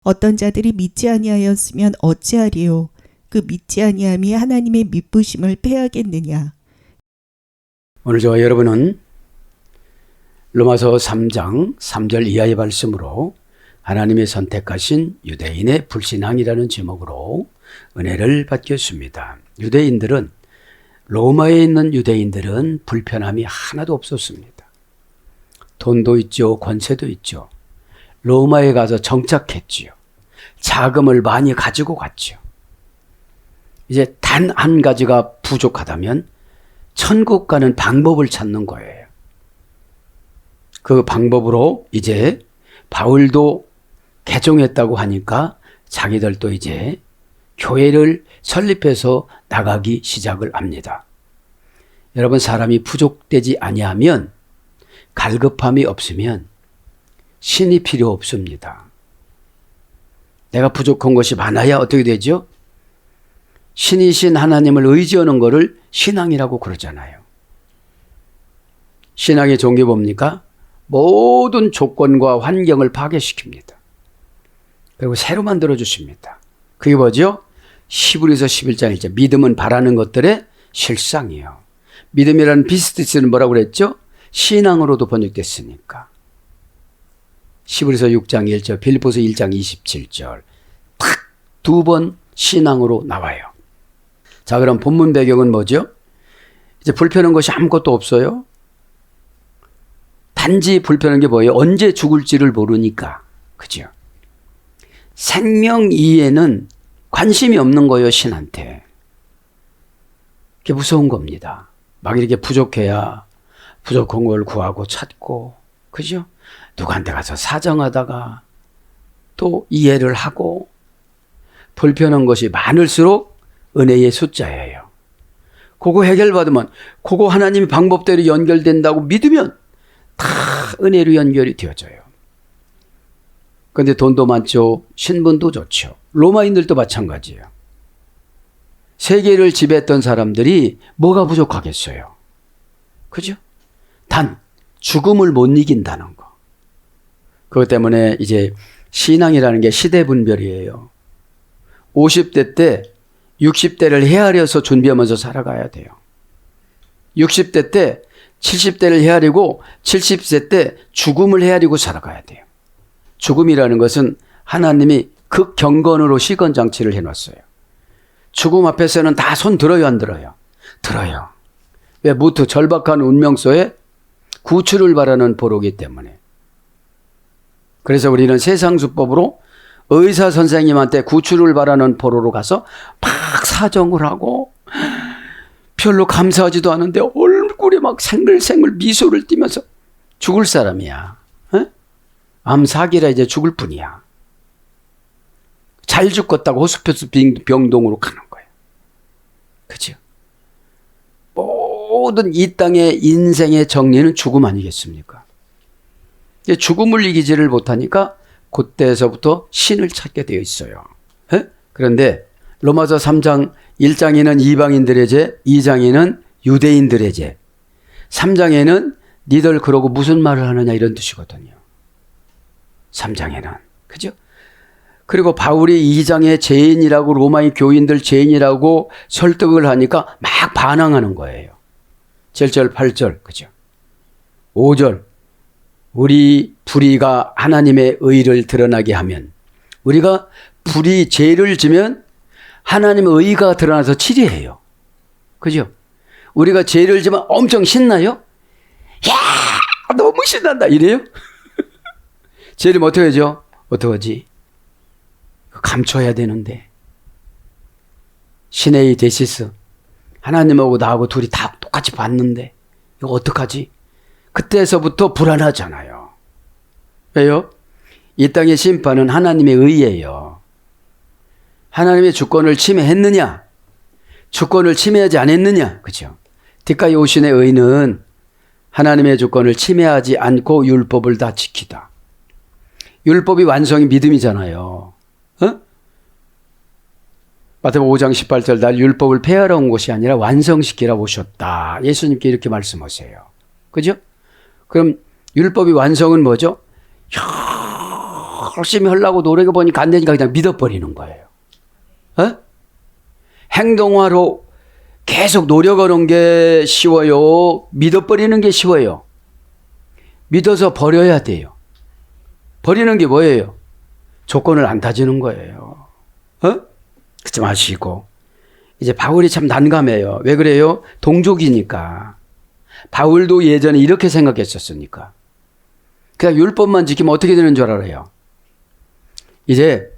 어떤 자들이 믿지 아니하였으면 어찌하리요? 그 믿지 아니함이 하나님의 미쁘심을 패하겠느냐? 오늘 저와 여러분은 로마서 3장 3절 이하의 말씀으로 하나님의 선택하신 유대인의 불신앙이라는 제목으로 은혜를 받겠습니다. 로마에 있는 유대인들은 불편함이 하나도 없었습니다. 돈도 있죠, 권세도 있죠. 로마에 가서 정착했지요. 자금을 많이 가지고 갔죠. 이제 단 한 가지가 부족하다면 천국 가는 방법을 찾는 거예요. 그 방법으로 이제 바울도 개종했다고 하니까 자기들도 이제 교회를 설립해서 나가기 시작을 합니다. 여러분, 사람이 부족되지 아니하면, 갈급함이 없으면 신이 필요 없습니다. 내가 부족한 것이 많아야 어떻게 되죠? 신이신 하나님을 의지하는 것을 신앙이라고 그러잖아요. 신앙의 종이 뭡니까? 모든 조건과 환경을 파괴시킵니다. 그리고 새로 만들어 주십니다. 그게 뭐죠? 히브리서 11장 1절. 믿음은 바라는 것들의 실상이에요. 믿음이라는 비스티스는 뭐라고 그랬죠? 신앙으로도 번역됐으니까. 히브리서 6장 1절, 빌립보서 1장 27절. 딱 두 번 신앙으로 나와요. 자, 그럼 본문 배경은 뭐죠? 이제 불편한 것이 아무것도 없어요. 단지 불편한 게 뭐예요? 언제 죽을지를 모르니까. 그죠? 생명 이해는 관심이 없는 거예요, 신한테. 그게 무서운 겁니다. 막 이렇게 부족해야 부족한 걸 구하고 찾고, 그죠? 누구한테 가서 사정하다가 또 이해를 하고, 불편한 것이 많을수록 은혜의 숫자예요. 그거 해결받으면, 그거 하나님의 방법대로 연결된다고 믿으면 다 은혜로 연결이 되어져요. 그런데 돈도 많죠. 신분도 좋죠. 로마인들도 마찬가지예요. 세계를 지배했던 사람들이 뭐가 부족하겠어요? 그죠? 단 죽음을 못 이긴다는 거. 그것 때문에 이제 신앙이라는 게 시대 분별이에요. 50대 때 60대를 헤아려서 준비하면서 살아가야 돼요. 60대 때 70대를 헤아리고 70세 때 죽음을 헤아리고 살아가야 돼요. 죽음이라는 것은 하나님이 극경건으로 시건장치를 해놨어요. 죽음 앞에서는 다 손 들어요, 안 들어요? 들어요. 왜? 무트 절박한 운명소에 구출을 바라는 보로기 때문에. 그래서 우리는 세상수법으로 의사 선생님한테 구출을 바라는 보로로 가서 막 사정을 하고 별로 감사하지도 않은데 얼굴에 막 생글생글 미소를 띠면서 죽을 사람이야. 에? 암 사기라 이제 죽을 뿐이야. 잘 죽겠다고 호스피스 병동으로 가는 거예요. 그죠? 모든 이 땅의 인생의 정리는 죽음 아니겠습니까? 죽음을 이기지를 못하니까 그때서부터 신을 찾게 되어 있어요. 에? 그런데 로마서 3장 1장에는 이방인들의 죄, 2장에는 유대인들의 죄, 3장에는 니들 그러고 무슨 말을 하느냐 이런 뜻이거든요. 3장에는. 그죠? 그리고 바울이 2장에 죄인이라고 로마의 교인들 죄인이라고 설득을 하니까 막 반항하는 거예요. 7절 8절. 그죠? 5절. 우리 불의가 하나님의 의를 드러나게 하면, 우리가 불의 죄를 지면 하나님의 의가 드러나서 치리해요. 그죠? 우리가 죄를 지면 엄청 신나요? 야, 너무 신난다 이래요? 죄를 어떻게 하죠? 어떡하지? 감춰야 되는데. 시내의 데시스, 하나님하고 나하고 둘이 다 똑같이 봤는데 이거 어떡하지? 그때서부터 불안하잖아요. 왜요? 이 땅의 심판은 하나님의 의예요. 하나님의 주권을 침해했느냐? 주권을 침해하지 않았느냐? 그죠? 디카이오신의 의는 하나님의 주권을 침해하지 않고 율법을 다 지키다. 율법이 완성이 믿음이잖아요. 어? 마태복음 5장 18절 날 율법을 폐하러 온 것이 아니라 완성시키라 오셨다. 예수님께 이렇게 말씀하세요. 그죠? 그럼 율법이 완성은 뭐죠? 열심히 하려고 노력해 보니까 안 되니까 그냥 믿어버리는 거예요. 행동화로 계속 노력하는 게 쉬워요? 믿어버리는 게 쉬워요? 믿어서 버려야 돼요. 버리는 게 뭐예요? 조건을 안 다지는 거예요. 그러지 마시고. 이제 바울이 참 난감해요. 왜 그래요? 동족이니까. 바울도 예전에 이렇게 생각했었으니까. 그냥 율법만 지키면 어떻게 되는 줄 알아요? 이제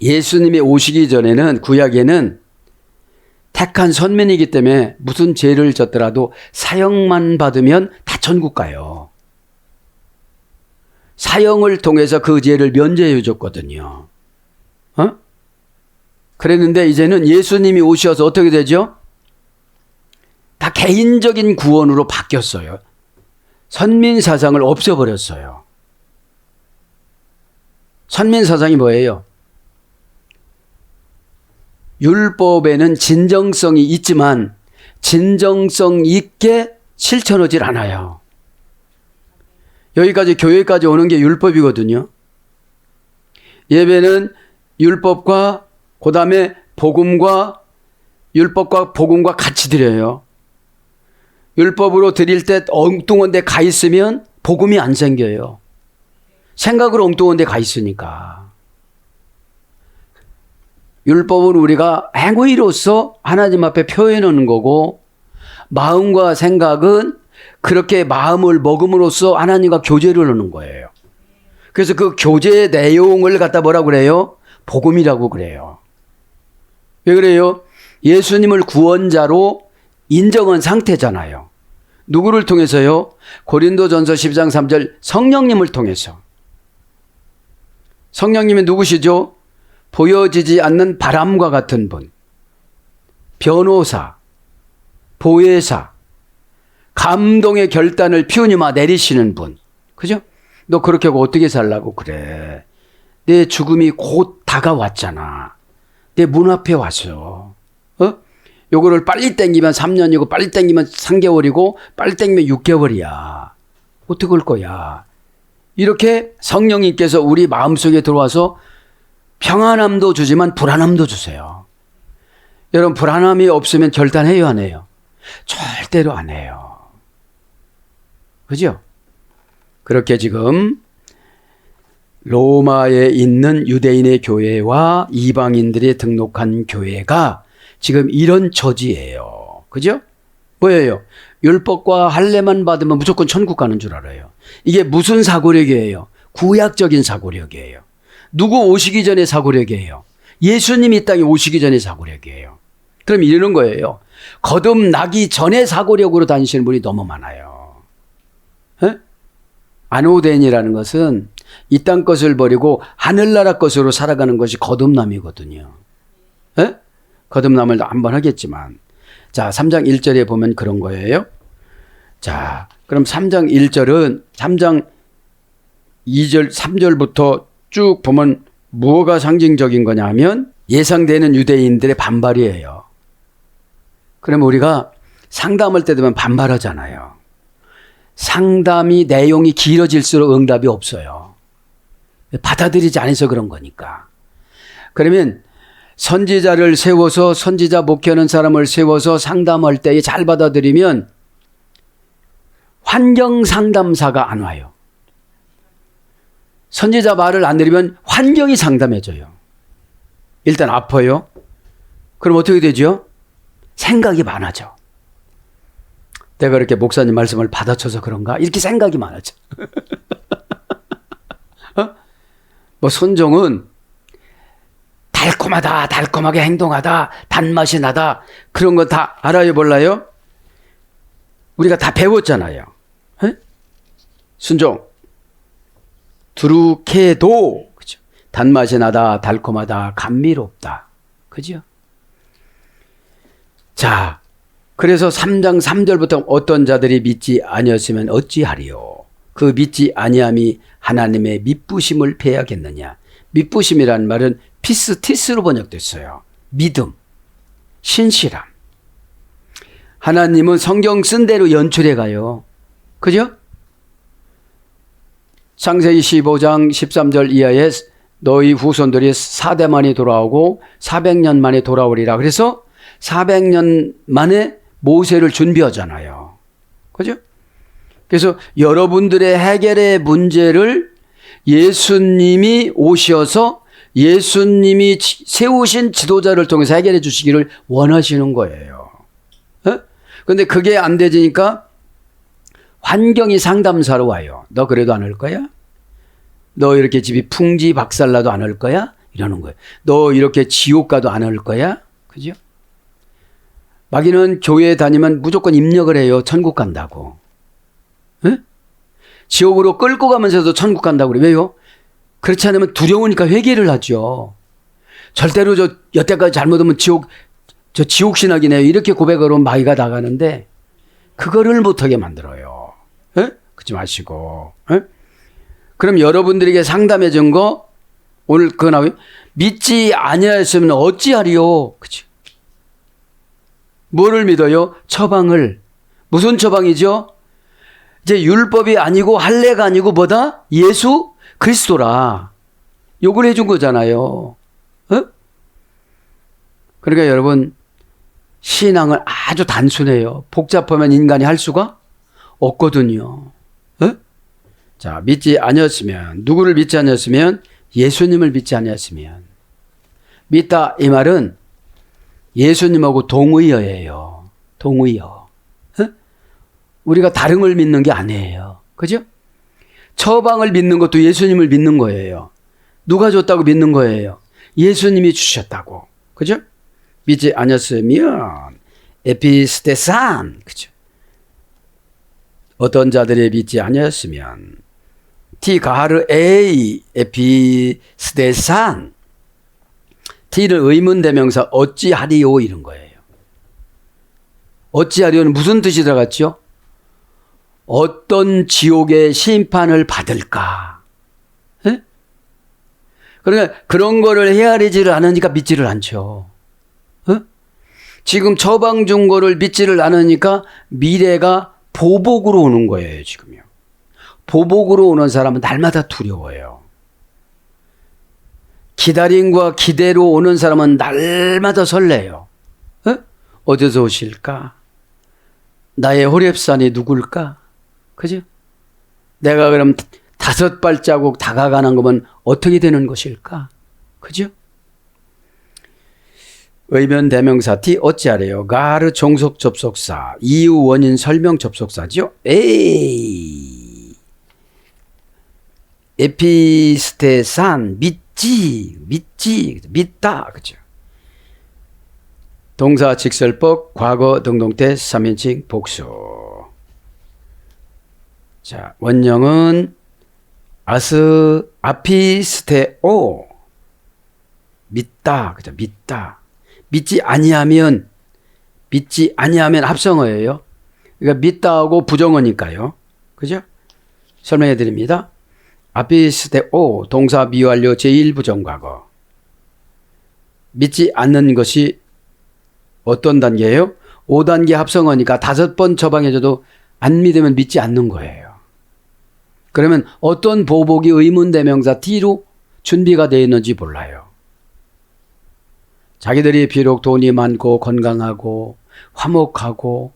예수님이 오시기 전에는 구약에는 택한 선민이기 때문에 무슨 죄를 졌더라도 사형만 받으면 다 천국 가요. 사형을 통해서 그 죄를 면제해 줬거든요. 그랬는데 이제는 예수님이 오셔서 어떻게 되죠? 다 개인적인 구원으로 바뀌었어요. 선민사상을 없애버렸어요. 선민사상이 뭐예요? 율법에는 진정성이 있지만 진정성 있게 실천하질 않아요. 여기까지 교회까지 오는 게 율법이거든요. 예배는 율법과 그 다음에 복음과 율법과 복음과 같이 드려요. 율법으로 드릴 때 엉뚱한 데 가 있으면 복음이 안 생겨요. 생각으로 엉뚱한 데 가 있으니까. 율법은 우리가 행위로서 하나님 앞에 표현하는 거고 마음과 생각은 그렇게 마음을 먹음으로써 하나님과 교제를 하는 거예요. 그래서 그 교제의 내용을 갖다 뭐라고 그래요? 복음이라고 그래요. 왜 그래요? 예수님을 구원자로 인정한 상태잖아요. 누구를 통해서요? 고린도전서 10장 3절 성령님을 통해서. 성령님이 누구시죠? 보여지지 않는 바람과 같은 분, 변호사, 보혜사, 감동의 결단을 피우니마 내리시는 분. 그죠? 너 그렇게 하고 어떻게 살라고 그래? 내 죽음이 곧 다가왔잖아. 내 문 앞에 왔어. 요거를 빨리 땡기면 3년이고 빨리 땡기면 3개월이고 빨리 땡기면 6개월이야. 어떻게 할 거야? 이렇게 성령님께서 우리 마음속에 들어와서 평안함도 주지만 불안함도 주세요. 여러분 불안함이 없으면 결단해요 안 해요? 절대로 안 해요. 그죠? 그렇게 지금 로마에 있는 유대인의 교회와 이방인들이 등록한 교회가 지금 이런 처지예요. 그죠? 뭐예요? 율법과 할례만 받으면 무조건 천국 가는 줄 알아요. 이게 무슨 사고력이에요? 구약적인 사고력이에요. 누구 오시기 전에 사고력이에요? 예수님이 이 땅에 오시기 전에 사고력이에요. 그럼 이러는 거예요. 거듭나기 전에 사고력으로 다니시는 분이 너무 많아요. 아노덴이라는 것은 이 땅 것을 버리고 하늘나라 것으로 살아가는 것이 거듭남이거든요. 거듭남을 한번 하겠지만. 자, 3장 1절에 보면 그런 거예요. 자, 그럼 3장 1절은 3장 2절, 3절부터 쭉 보면 무엇가 상징적인 거냐 하면 예상되는 유대인들의 반발이에요. 그러면 우리가 상담할 때 되면 반발하잖아요. 상담이 내용이 길어질수록 응답이 없어요. 받아들이지 않아서 그런 거니까. 그러면 선지자를 세워서 선지자 목회하는 사람을 세워서 상담할 때 잘 받아들이면 환경 상담사가 안 와요. 선지자 말을 안 들으면 환경이 상담해줘요. 일단 아파요. 그럼 어떻게 되죠? 생각이 많아져. 내가 이렇게 목사님 말씀을 받아쳐서 그런가? 이렇게 생각이 많아져. 뭐 순종은 달콤하다, 달콤하게 행동하다, 단맛이 나다, 그런 거 다 알아요, 몰라요? 우리가 다 배웠잖아요. 순종. 두루케도, 그죠? 단맛이 나다, 달콤하다, 감미롭다. 그죠? 자, 그래서 3장 3절부터 어떤 자들이 믿지 아니었으면 어찌하리요? 그 믿지 아니함이 하나님의 미쁘심을 패하겠느냐? 미쁘심이라는 말은 피스티스로 번역됐어요. 믿음, 신실함. 하나님은 성경 쓴 대로 연출해 가요. 그죠? 창세기 15장 13절 이하에 너희 후손들이 4대 만에 돌아오고 400년 만에 돌아오리라. 그래서 400년 만에 모세를 준비하잖아요. 그죠? 그래서 여러분들의 해결의 문제를 예수님이 오셔서 예수님이 세우신 지도자를 통해서 해결해 주시기를 원하시는 거예요. 그런데 그게 안 되지니까 환경이 상담사로 와요. 너 그래도 안 할 거야? 너 이렇게 집이 풍지 박살나도 안 할 거야? 이러는 거예요. 너 이렇게 지옥 가도 안 할 거야? 그죠? 마귀는 교회에 다니면 무조건 입력을 해요. 천국 간다고. 지옥으로 끌고 가면서도 천국 간다고 그래. 왜요? 그렇지 않으면 두려우니까 회개를 하죠. 절대로 여태까지 잘못하면 지옥 신학이네요. 이렇게 고백으로 마귀가 나가는데 그거를 못하게 만들어요. 그러지 마시고. 그럼 여러분들에게 상담해 준 거 오늘 그거 나와요. 믿지 아니하였으면 어찌하리요. 그치? 뭐를 믿어요? 처방을. 무슨 처방이죠? 이제 율법이 아니고 할례가 아니고 뭐다? 예수 그리스도라. 욕을 해준 거잖아요. 그러니까 여러분 신앙은 아주 단순해요. 복잡하면 인간이 할 수가 없거든요. 자, 믿지 아니었으면, 누구를 믿지 아니었으면 예수님을 믿지 아니었으면. 믿다 이 말은 예수님하고 동의어예요. 동의어. 우리가 다른 걸 믿는 게 아니에요. 그죠? 처방을 믿는 것도 예수님을 믿는 거예요. 누가 줬다고 믿는 거예요? 예수님이 주셨다고. 그죠? 믿지 아니었으면 에피스테산. 그죠? 어떤 자들이 믿지 아니었으면 티가르 에이 에피스테산. T를 의문대명사 어찌하리요 이런 거예요. 어찌하리요는 무슨 뜻이 들어갔죠? 어떤 지옥의 심판을 받을까? 에? 그러니까 그런 거를 헤아리지를 않으니까 믿지를 않죠. 지금 처방 준 거를 믿지를 않으니까 미래가 보복으로 오는 거예요, 지금요. 보복으로 오는 사람은 날마다 두려워요. 기다림과 기대로 오는 사람은 날마다 설레요. 어디서 오실까? 나의 호렙산이 누굴까? 그죠? 내가 그럼 5발자국 다가가는 거면 어떻게 되는 것일까? 그죠? 의변 대명사 T 어찌하래요? 가르 종속 접속사, 이유 원인 설명 접속사죠? 에피스테산 믿지, 믿다, 그죠? 동사 직설법, 과거 등동태 3인칭 복수. 자, 원형은 아피스테오. 믿다. 그죠? 믿다. 믿지 아니하면 합성어예요. 그러니까 믿다하고 부정어니까요. 그죠? 설명해 드립니다. 아피스테오 동사 미완료 제1부정과거. 믿지 않는 것이 어떤 단계예요? 5단계 합성어니까 5번 처방해줘도 안 믿으면 믿지 않는 거예요. 그러면 어떤 보복이 의문대명사 T로 준비가 되어 있는지 몰라요. 자기들이 비록 돈이 많고 건강하고 화목하고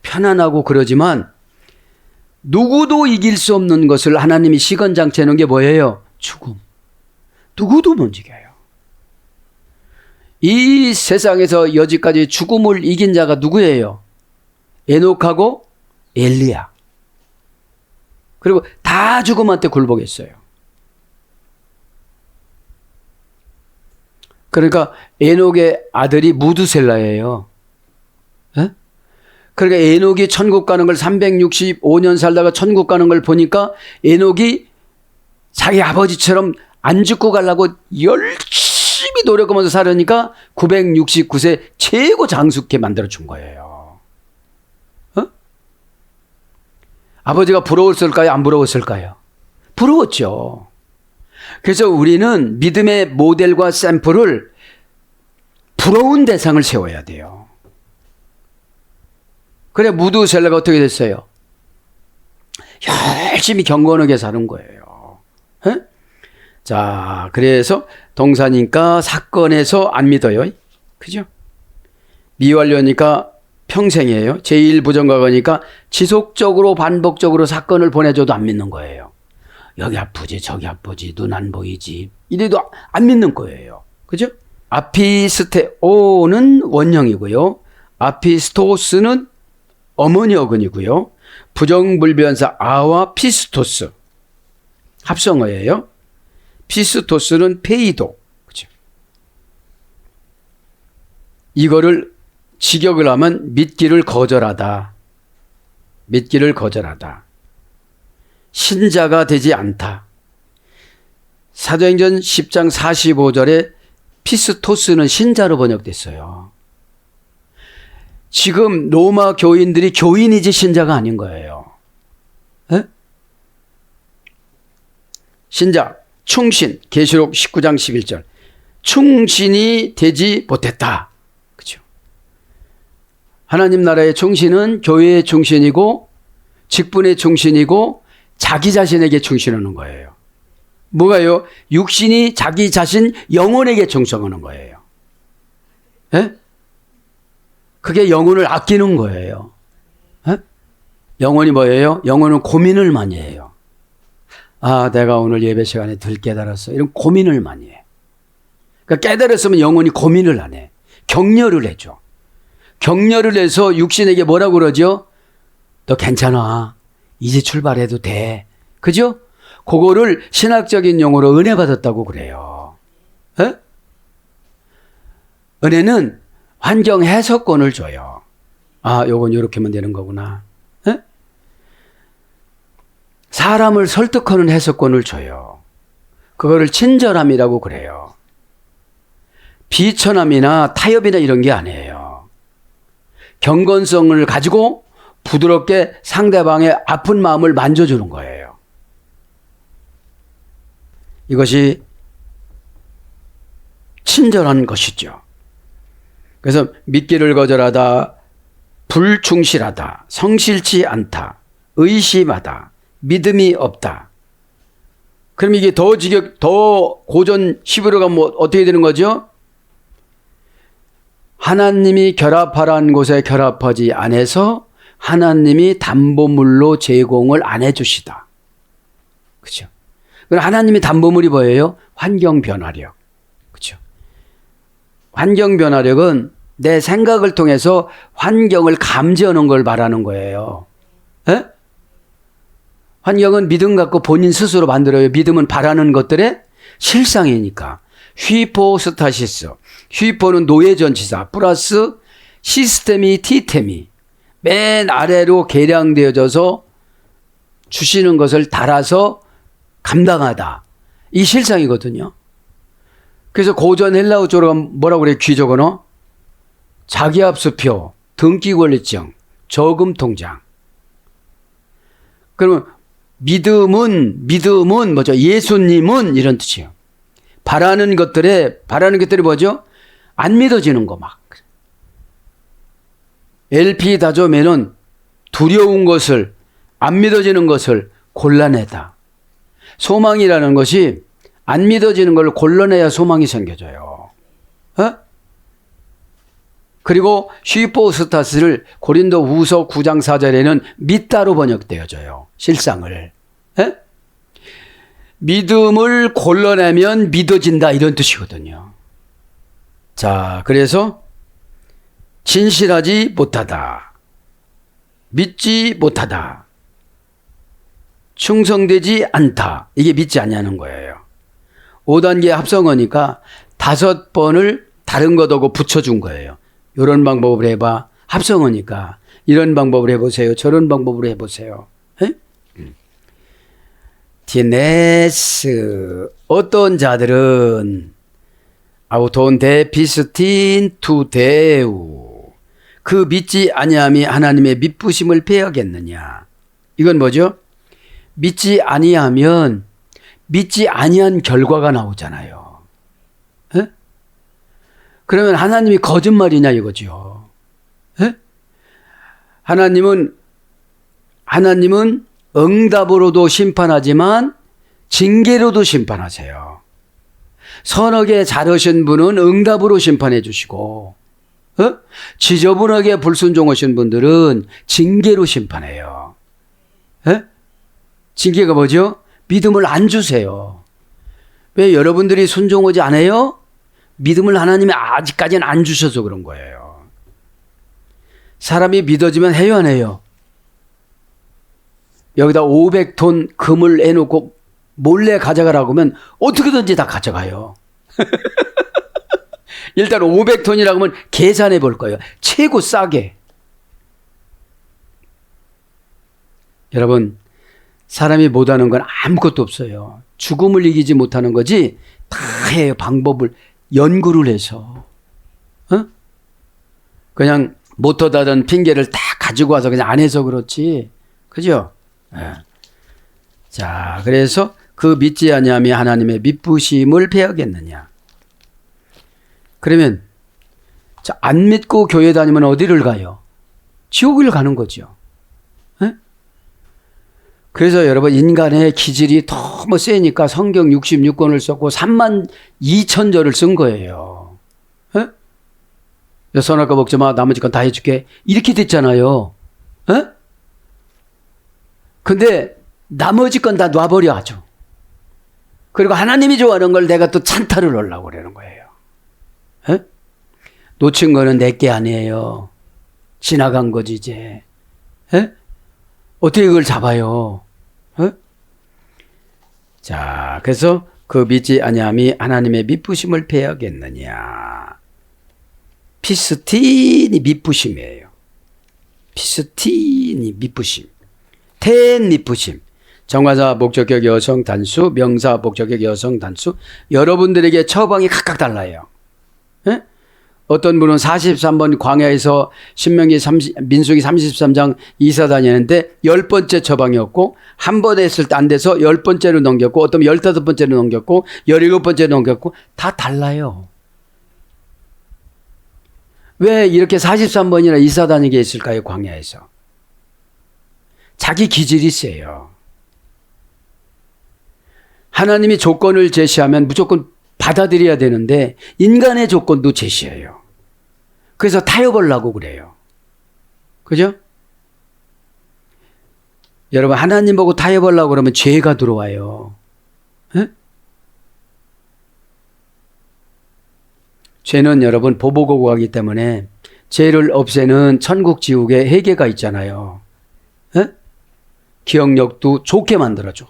편안하고 그러지만 누구도 이길 수 없는 것을 하나님이 시건장치 해놓은 게 뭐예요? 죽음. 누구도 못 이겨요. 이 세상에서 여지까지 죽음을 이긴 자가 누구예요? 에녹하고 엘리야. 그리고 다 죽음한테 굴복했어요. 그러니까 에녹의 아들이 무드셀라예요. 그러니까 에녹이 천국 가는 걸 365년 살다가 천국 가는 걸 보니까 에녹이 자기 아버지처럼 안 죽고 가려고 열심히 노력하면서 살으니까 969세 최고 장수케 만들어준 거예요. 아버지가 부러웠을까요? 안 부러웠을까요? 부러웠죠. 그래서 우리는 믿음의 모델과 샘플을 부러운 대상을 세워야 돼요. 그래 무드셀라가 어떻게 됐어요? 열심히 경건하게 사는 거예요. 자, 그래서 동사니까 사건에서 안 믿어요. 그죠? 미완료니까 평생이에요. 제1부정과거니까 지속적으로 반복적으로 사건을 보내줘도 안 믿는 거예요. 여기 아프지 저기 아프지 눈 안 보이지 이래도 안 믿는 거예요. 그죠? 아피스테오는 원형이고요. 아피스토스는 어머니 어근이고요. 부정불변사 아와 피스토스 합성어예요. 피스토스는 페이도. 그죠? 이거를 직역을 하면 믿기를 거절하다. 믿기를 거절하다. 신자가 되지 않다. 사도행전 10장 45절에 피스토스는 신자로 번역됐어요. 지금 로마 교인들이 교인이지 신자가 아닌 거예요. 에? 신자, 충신, 계시록 19장 11절. 충신이 되지 못했다. 그죠? 하나님 나라의 충신은 교회의 충신이고 직분의 충신이고 자기 자신에게 충실하는 거예요. 뭐가요? 육신이 자기 자신 영혼에게 충성하는 거예요. 에? 그게 영혼을 아끼는 거예요. 에? 영혼이 뭐예요? 영혼은 고민을 많이 해요. 아, 내가 오늘 예배 시간에 덜 깨달았어. 이런 고민을 많이 해. 그러니까 깨달았으면 영혼이 고민을 안 해. 격려를 해줘. 격려를 해서 육신에게 뭐라고 그러죠? 너 괜찮아. 이제 출발해도 돼. 그죠? 그거를 신학적인 용어로 은혜 받았다고 그래요. 에? 은혜는 환경 해석권을 줘요. 아, 요건 이렇게 하면 되는 거구나. 에? 사람을 설득하는 해석권을 줘요. 그거를 친절함이라고 그래요. 비천함이나 타협이나 이런 게 아니에요. 경건성을 가지고 부드럽게 상대방의 아픈 마음을 만져주는 거예요. 이것이 친절한 것이죠. 그래서 믿기를 거절하다, 불충실하다, 성실치 않다, 의심하다, 믿음이 없다. 그럼 이게 더 고전 10으로 가면 어떻게 되는 거죠? 하나님이 결합하라는 곳에 결합하지 않아서 하나님이 담보물로 제공을 안 해주시다. 그죠? 그럼 하나님이 담보물이 뭐예요? 환경 변화력. 그죠? 환경 변화력은 내 생각을 통해서 환경을 감지하는 걸 말하는 거예요. 에? 환경은 믿음 갖고 본인 스스로 만들어요. 믿음은 바라는 것들의 실상이니까. 휘포스타시스. 휘포는 노예전치사 플러스 시스템이 티템이 맨 아래로 계량되어져서 주시는 것을 달아서 감당하다. 이 실상이거든요. 그래서 고전 헬라어 쪽으로 뭐라고 그래요? 귀족언어? 자기압수표, 등기권리증, 저금통장. 그러면 믿음은 뭐죠? 예수님은 이런 뜻이에요. 바라는 것들이 뭐죠? 안 믿어지는 거 막. LP 다조매는 두려운 것을, 안 믿어지는 것을 골라내다. 소망이라는 것이 안 믿어지는 걸 골라내야 소망이 생겨져요. 어? 그리고 휘포스타스를 고린도 후서 9장 4절에는 믿다로 번역되어져요. 실상을. 에? 믿음을 골라내면 믿어진다 이런 뜻이거든요. 자, 그래서 진실하지 못하다. 믿지 못하다. 충성되지 않다. 이게 믿지 않냐는 거예요. 5단계 합성어니까 5번을 다른 것하고 붙여준 거예요. 이런 방법을 해봐. 합성어니까 이런 방법을 해보세요. 저런 방법으로 해보세요. 디네스 어떤 자들은 아우톤 데피스틴 투 데우 그 믿지 아니함이 하나님의 믿부심을 패하겠느냐. 이건 뭐죠? 믿지 아니하면 믿지 아니한 결과가 나오잖아요. 에? 그러면 하나님이 거짓말이냐 이거죠. 에? 하나님은 응답으로도 심판하지만 징계로도 심판하세요. 선하게 잘하신 분은 응답으로 심판해 주시고, 지저분하게 불순종하신 분들은 징계로 심판해요. 징계가 뭐죠? 믿음을 안 주세요. 왜 여러분들이 순종하지 않아요? 믿음을 하나님이 아직까지는 안 주셔서 그런 거예요. 사람이 믿어지면 해요, 안 해요? 여기다 500톤 금을 해놓고 몰래 가져가라고 하면 어떻게든지 다 가져가요. 일단 500톤이라고 하면 계산해 볼 거예요. 최고 싸게. 여러분, 사람이 못하는 건 아무것도 없어요. 죽음을 이기지 못하는 거지 다 해요. 방법을 연구를 해서. 그냥 못하다던 핑계를 다 가지고 와서 그냥 안 해서 그렇지. 그죠? 네. 자, 그래서 그 믿지 아니함이 하나님의 미쁘심을 패하겠느냐. 그러면 안 믿고 교회 다니면 어디를 가요? 지옥을 가는 거죠. 네? 그래서 여러분, 인간의 기질이 너무 세니까 성경 66권을 썼고 32,000절을 쓴 거예요. 네? 선할 거 먹지 마, 나머지 건 다 해줄게, 이렇게 됐잖아요. 네? 근데 나머지 건 다 놔버려 아주. 그리고 하나님이 좋아하는 걸 내가 또 찬탈을 하려고 그러는 거예요. 에? 놓친 거는 내게 아니에요. 지나간 거지 이제. 에? 어떻게 그걸 잡아요? 에? 자, 그래서 그 믿지 아니함이 하나님의 미쁘심을 패하겠느냐. 피스틴이 미쁘심이에요. 피스틴이 미쁘심. 텐 미쁘심. 정관사 목적격 여성 단수, 명사 목적격 여성 단수. 여러분들에게 처방이 각각 달라요. 에? 어떤 분은 43번 광야에서 민수기 33장 이사 다니는데 10번째 처방이었고, 한 번 했을 때 안 돼서 10번째로 넘겼고, 어떤 15번째로 넘겼고, 17번째로 넘겼고, 다 달라요. 왜 이렇게 43번이나 이사 다니게 했을까요? 광야에서. 자기 기질이 세요. 하나님이 조건을 제시하면 무조건 받아들여야 되는데 인간의 조건도 제시해요. 그래서 타협하려고 그래요. 그죠? 여러분, 하나님 보고 타협하려고 그러면 죄가 들어와요. 에? 죄는 여러분 보복하고 하기 때문에 죄를 없애는 천국 지옥의 회개가 있잖아요. 에? 기억력도 좋게 만들어줘.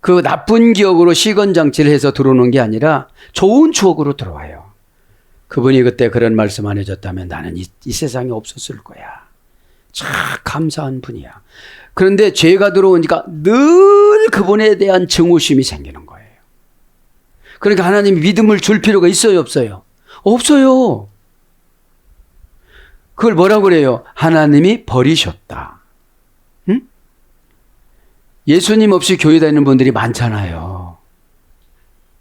그 나쁜 기억으로 시건장치를 해서 들어오는 게 아니라 좋은 추억으로 들어와요. 그분이 그때 그런 말씀 안 해줬다면 나는 이 세상에 없었을 거야. 참 감사한 분이야. 그런데 죄가 들어오니까 늘 그분에 대한 증오심이 생기는 거예요. 그러니까 하나님이 믿음을 줄 필요가 있어요, 없어요? 없어요. 그걸 뭐라고 그래요? 하나님이 버리셨다. 응? 예수님 없이 교회 다니는 분들이 많잖아요.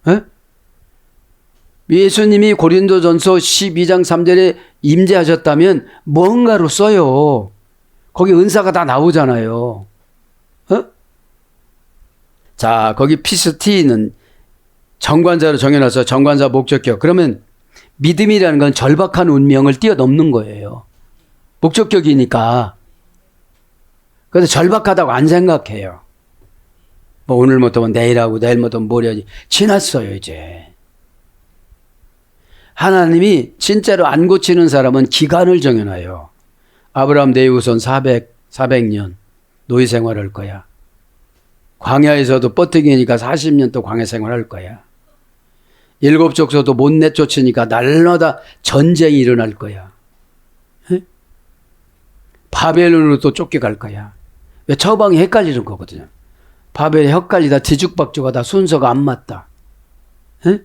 에? 예수님이 고린도전서 12장 3절에 임재하셨다면 뭔가로 써요. 거기 은사가 다 나오잖아요. 자, 거기 피스티는 정관사로 정해놔서 정관사 목적격. 그러면 믿음이라는 건 절박한 운명을 뛰어넘는 거예요. 목적격이니까. 그래서 절박하다고 안 생각해요. 뭐 오늘 못하면 내일하고 내일 못하면 모레지. 지났어요 이제. 하나님이 진짜로 안 고치는 사람은 기간을 정해놔요. 아브라함 내 후손 400년 노예 생활할 거야. 광야에서도 뻗뜨기니까 40년 또 광야 생활할 거야. 7 족속도 못 내쫓으니까 날마다 전쟁이 일어날 거야. 에? 바벨론으로 또 쫓겨갈 거야. 왜 처방이 헷갈리는 거거든요. 바벨이 헷갈리다 뒤죽박죽하다 순서가 안 맞다. 에?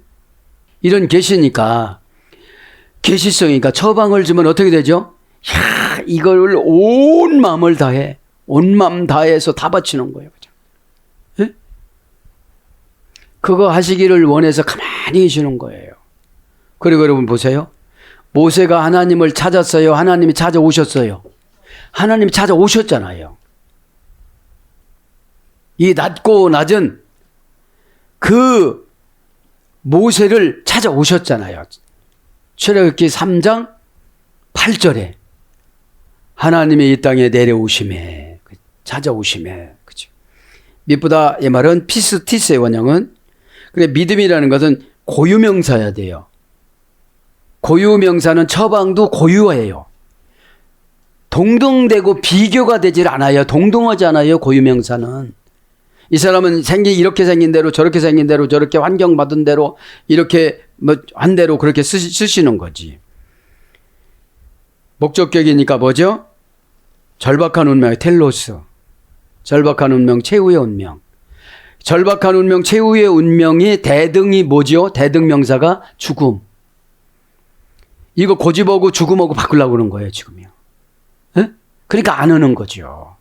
이런 계시니까, 계시성이니까 처방을 주면 어떻게 되죠? 야, 이걸 온 마음을 다해, 온 마음 다해서 다 바치는 거예요. 그죠? 에? 그거 하시기를 원해서 가만히 계시는 거예요. 그리고 여러분 보세요. 모세가 하나님을 찾았어요? 하나님이 찾아오셨어요? 하나님이 찾아오셨잖아요. 이 낮고 낮은 그 모세를 찾아오셨잖아요. 출애굽기 3장 8절에 하나님의 이 땅에 내려오심에, 찾아오심에, 그죠? 미보다 이 말은 피스티스의 원형은, 그래 믿음이라는 것은 고유명사야 돼요. 고유명사는 처방도 고유어예요. 동등되고 비교가 되질 않아요. 동등하지 않아요. 고유명사는. 이 사람은 이렇게 생긴 대로 저렇게 생긴 대로 저렇게 환경 받은 대로 이렇게 뭐 한 대로 그렇게 쓰시는 거지. 목적격이니까 뭐죠? 절박한 운명의 텔로스. 절박한 운명, 최후의 운명. 절박한 운명, 최후의 운명이 대등이 뭐죠? 대등명사가 죽음. 이거 고집하고 죽음하고 바꾸려고 그러는 거예요, 지금요. 에? 그러니까 안 하는 거죠.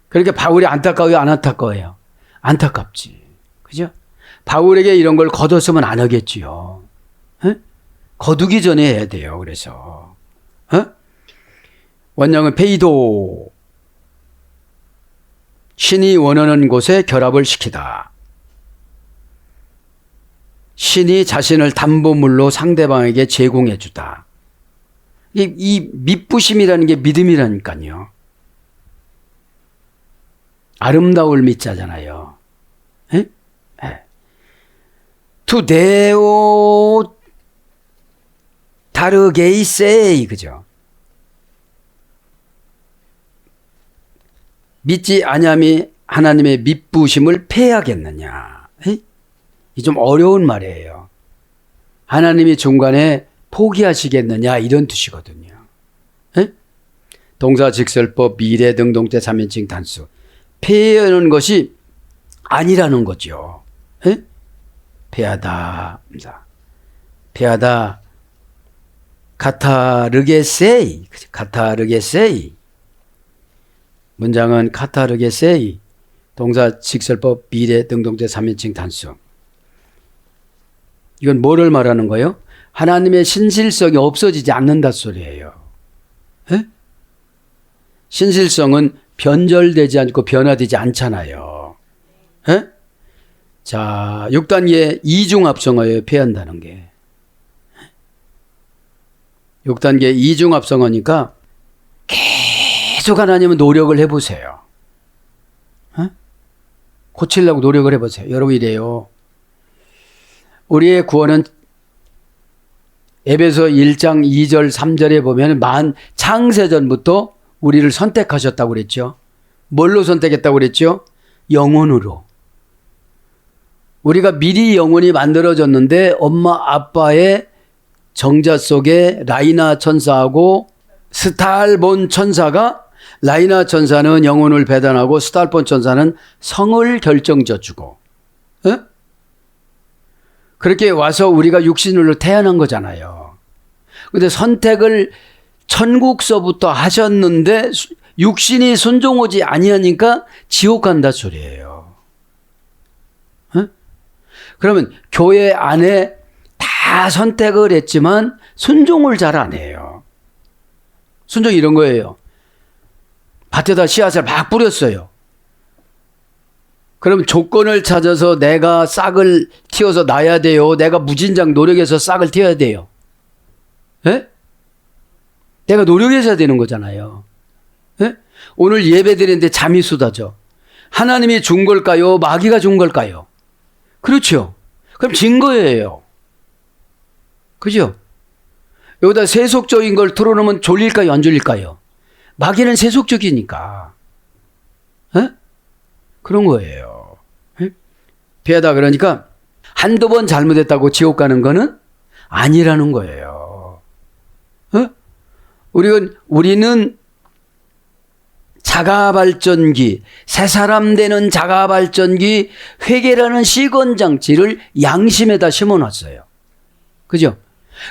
그러니까 바울이 안타까워요, 안 안타까워요? 안타깝지. 그죠? 바울에게 이런 걸 거뒀으면 안 하겠지요. 에? 거두기 전에 해야 돼요, 그래서. 원형은 페이도. 신이 원하는 곳에 결합을 시키다. 신이 자신을 담보물로 상대방에게 제공해 주다. 이 믿부심이라는 게 믿음이라니까요. 아름다울 믿자잖아요. 투데오 다르게이세이, 그죠? 믿지 아니함이 하나님의 믿부심을 패하겠느냐. 이 좀 어려운 말이에요. 하나님이 중간에 포기하시겠느냐, 이런 뜻이거든요. 동사 직설법 미래 등동태 3인칭 단수. 패하는 것이 아니라는 거죠. 패하다. 패하다. 카타르게세이. 카타르게세이. 문장은 카타르게세이. 동사 직설법 미래 등동태 3인칭 단수. 이건 뭐를 말하는 거예요? 하나님의 신실성이 없어지지 않는다 소리예요. 신실성은 변절되지 않고 변화되지 않잖아요. 자, 6단계 이중합성어예요. 패한다는 게. 6단계 이중합성어니까 계속 하나님은 노력을 해보세요. 고치려고 노력을 해보세요. 여러분 이래요. 우리의 구원은 에베소 1장 2절 3절에 보면 창세전부터 우리를 선택하셨다고 그랬죠. 뭘로 선택했다고 그랬죠? 영혼으로. 우리가 미리 영혼이 만들어졌는데 엄마 아빠의 정자 속에 라이나 천사하고 스탈본 천사가, 라이나 천사는 영혼을 배단하고 스탈본 천사는 성을 결정져주고, 그렇게 와서 우리가 육신으로 태어난 거잖아요. 근데 선택을 천국서부터 하셨는데 육신이 순종하지 아니하니까 지옥 간다 소리예요. 그러면 교회 안에 다 선택을 했지만 순종을 잘 안 해요. 순종이 이런 거예요. 밭에다 씨앗을 막 뿌렸어요. 그럼 조건을 찾아서 내가 싹을 틔워서 놔야 돼요? 내가 무진장 노력해서 싹을 틔워야 돼요? 내가 노력해서 해야 되는 거잖아요. 오늘 예배 드리는데 잠이 쏟아져. 하나님이 준 걸까요? 마귀가 준 걸까요? 그렇죠. 그럼 진 거예요. 그죠? 여기다 세속적인 걸 틀어놓으면 졸릴까요? 안 졸릴까요? 마귀는 세속적이니까. 그런 거예요. 피하다 그러니까 한두 번 잘못했다고 지옥 가는 거는 아니라는 거예요. 우리는 자가발전기, 새 사람 되는 자가발전기 회개라는 시건장치를 양심에다 심어놨어요. 그죠?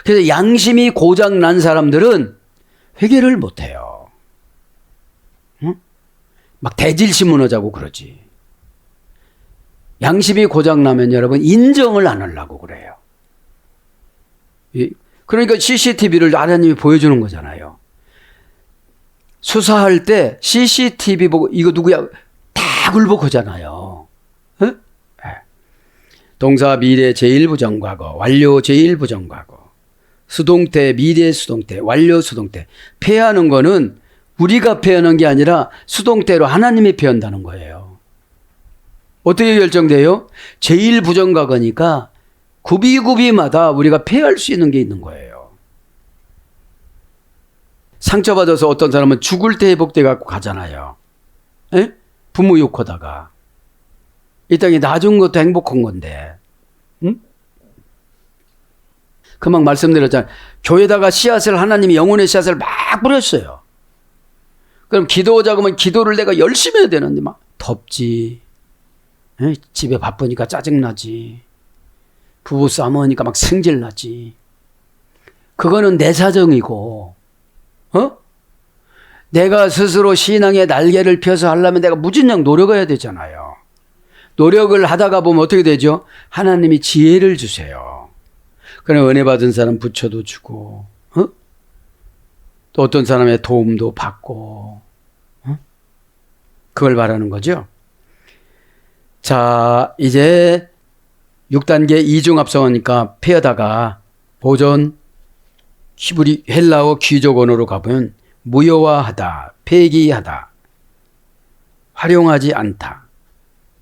그래서 양심이 고장 난 사람들은 회개를 못해요. 막 대질 심문하자고 그러지. 양심이 고장 나면 여러분 인정을 안 하려고 그래요. 그러니까 CCTV를 하나님이 보여주는 거잖아요. 수사할 때 CCTV 보고 이거 누구야? 다 굴복하잖아요. 동사 미래 제1부정과거, 완료 제1부정과거, 수동태 미래 수동태, 완료 수동태. 폐하는 거는 우리가 폐하는 게 아니라 수동태로 하나님이 폐한다는 거예요. 어떻게 결정돼요? 제1부정과거니까 구비구비마다 우리가 폐할 수 있는 게 있는 거예요. 상처받아서 어떤 사람은 죽을 때 회복돼 갖고 가잖아요. 에? 부모 욕하다가. 이 땅에 놔준 것도 행복한 건데. 응? 금방 말씀드렸잖아요. 교회에다가 씨앗을 하나님이 영혼의 씨앗을 막 뿌렸어요. 그럼 기도하자고 하면 기도를 내가 열심히 해야 되는데 막 덥지. 에? 집에 바쁘니까 짜증나지. 부부싸움 하니까 막 승질나지. 그거는 내 사정이고, 내가 스스로 신앙의 날개를 펴서 하려면 내가 무진장 노력해야 되잖아요. 노력을 하다가 보면 어떻게 되죠? 하나님이 지혜를 주세요. 그럼 은혜 받은 사람 부처도 주고, 또 어떤 사람의 도움도 받고, 그걸 말하는 거죠. 자, 이제 6단계 이중합성어니까 폐하다가 보존, 히브리 헬라어 귀족 언어로 가보면 무효화하다, 폐기하다, 활용하지 않다,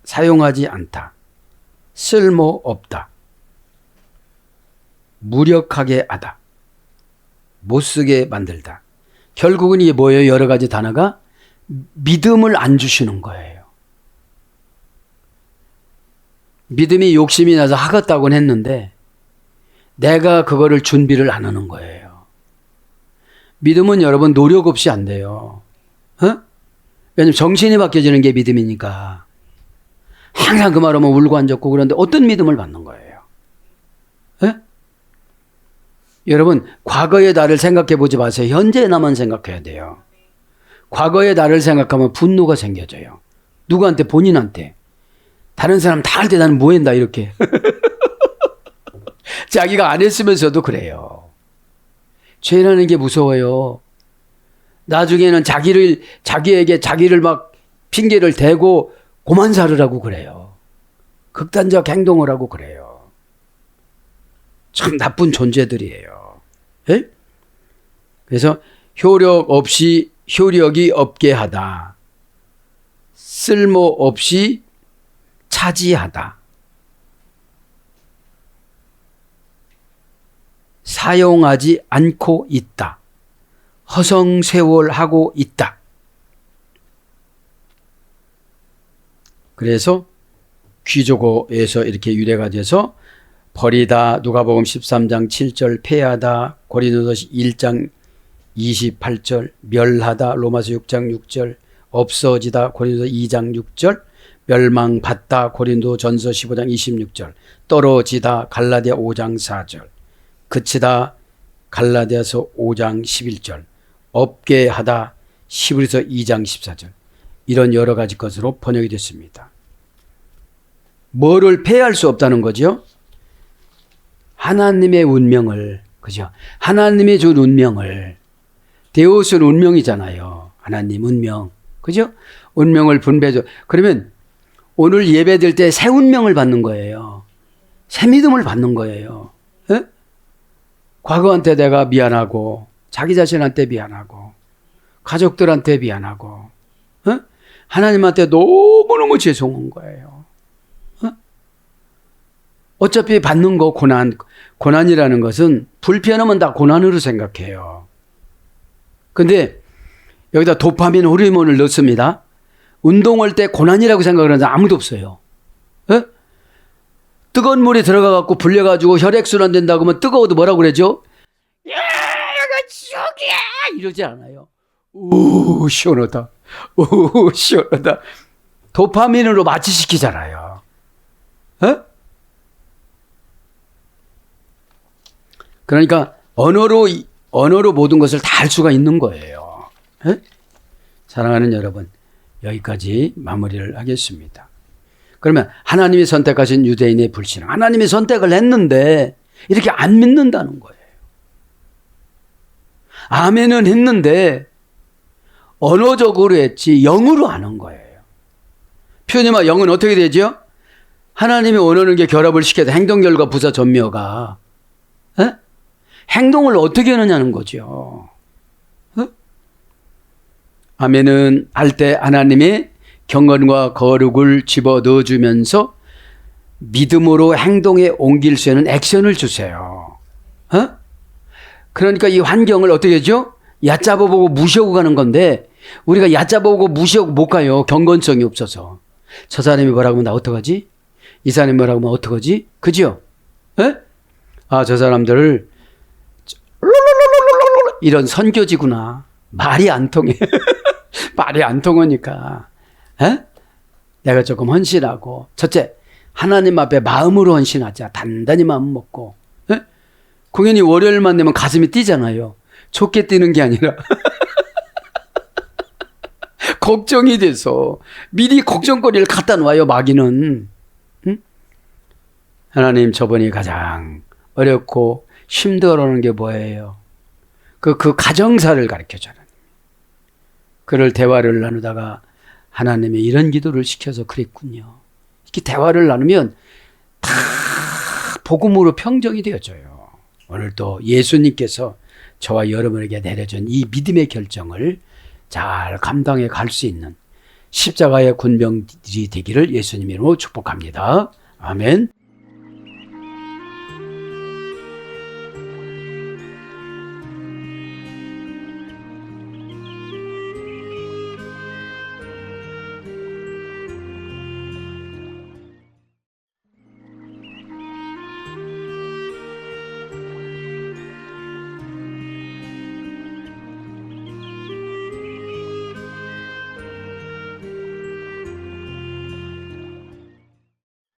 사용하지 않다, 쓸모없다, 무력하게 하다, 못쓰게 만들다. 결국은 이게 뭐예요? 여러 가지 단어가 믿음을 안 주시는 거예요. 믿음이 욕심이 나서 하겠다고는 했는데 내가 그거를 준비를 안 하는 거예요. 믿음은 여러분 노력 없이 안 돼요. 왜냐면 정신이 바뀌어지는 게 믿음이니까. 항상 그 말하면 울고 앉았고 그런데 어떤 믿음을 받는 거예요? 여러분 과거의 나를 생각해 보지 마세요. 현재의 나만 생각해야 돼요. 과거의 나를 생각하면 분노가 생겨져요. 누구한테? 본인한테. 다른 사람 다 할 때 나는 뭐 했나 이렇게. 자기가 안 했으면서도 그래요. 죄라는 게 무서워요. 나중에는 자기에게 자기를 막 핑계를 대고 고만 살으라고 그래요. 극단적 행동을 하고 그래요. 참 나쁜 존재들이에요. 에? 그래서 효력이 없게 하다. 쓸모없이 차지하다. 사용하지 않고 있다. 허송세월하고 있다. 그래서 귀족어에서 이렇게 유래가 돼서 버리다, 누가복음 13장 7절, 폐하다, 고린도서 1장 28절, 멸하다, 로마서 6장 6절, 없어지다, 고린도서 2장 6절, 멸망받다, 고린도전서 15장 26절, 떨어지다, 갈라디아 5장 4절, 그치다, 갈라디아서 5장 11절, 없게 하다, 히브리서 2장 14절. 이런 여러 가지 것으로 번역이 됐습니다. 뭐를 폐할 수 없다는 거죠? 하나님의 운명을, 그죠? 하나님의 준 운명을, 데우스는 운명이잖아요. 하나님 운명, 그죠? 운명을 분배해줘. 그러면 오늘 예배 드릴 때 새 운명을 받는 거예요. 새 믿음을 받는 거예요. 에? 과거한테 내가 미안하고, 자기 자신한테 미안하고, 가족들한테 미안하고, 하나님한테 너무너무 죄송한 거예요. 어차피 받는 거 고난이라는 것은 불편하면 다 고난으로 생각해요. 근데 여기다 도파민 호르몬을 넣습니다. 운동할 때 고난이라고 생각하는 사람 아무도 없어요. 에? 뜨거운 물에 들어가갖고 불려가지고 혈액순환 된다고 하면 뜨거워도 뭐라고 그러죠? 야, 이거 지옥이야! 이러지 않아요. 오, 시원하다. 오, 시원하다. 도파민으로 마취시키잖아요. 에? 그러니까 언어로 모든 것을 다 할 수가 있는 거예요. 에? 사랑하는 여러분, 여기까지 마무리를 하겠습니다. 그러면 하나님이 선택하신 유대인의 불신앙, 하나님이 선택을 했는데 이렇게 안 믿는다는 거예요. 아멘은 했는데 언어적으로 했지 영으로 안 한 거예요. 표현이마 영은 어떻게 되죠? 하나님이 원하는 게 결합을 시켜서 행동, 결과, 부사, 전묘가 에? 행동을 어떻게 하느냐는 거죠. 아멘은 할 때 하나님이 경건과 거룩을 집어 넣어주면서 믿음으로 행동에 옮길 수 있는 액션을 주세요. 그러니까 이 환경을 어떻게 하죠? 얕잡아보고 무시하고 가는 건데 우리가 얕잡아보고 무시하고 못 가요. 경건성이 없어서. 저 사람이 뭐라고 하면 나 어떡하지? 이 사람이 뭐라고 하면 어떡하지? 그죠? 저 사람들을 이런 선교지구나. 말이 안 통해. 말이 안 통하니까 내가 조금 헌신하고 첫째 하나님 앞에 마음으로 헌신하자. 단단히 마음 먹고 공연이 월요일만 되면 가슴이 뛰잖아요. 좋게 뛰는 게 아니라 걱정이 돼서 미리 걱정거리를 갖다 놔요. 마귀는. 하나님 저번에 가장 어렵고 힘들어하는 게 뭐예요? 그 가정사를 가르쳐줘요. 그를 대화를 나누다가 하나님이 이런 기도를 시켜서 그랬군요. 이렇게 대화를 나누면 다 복음으로 평정이 되어져요. 오늘 또 예수님께서 저와 여러분에게 내려준 이 믿음의 결정을 잘 감당해 갈 수 있는 십자가의 군병들이 되기를 예수님 이름으로 축복합니다. 아멘.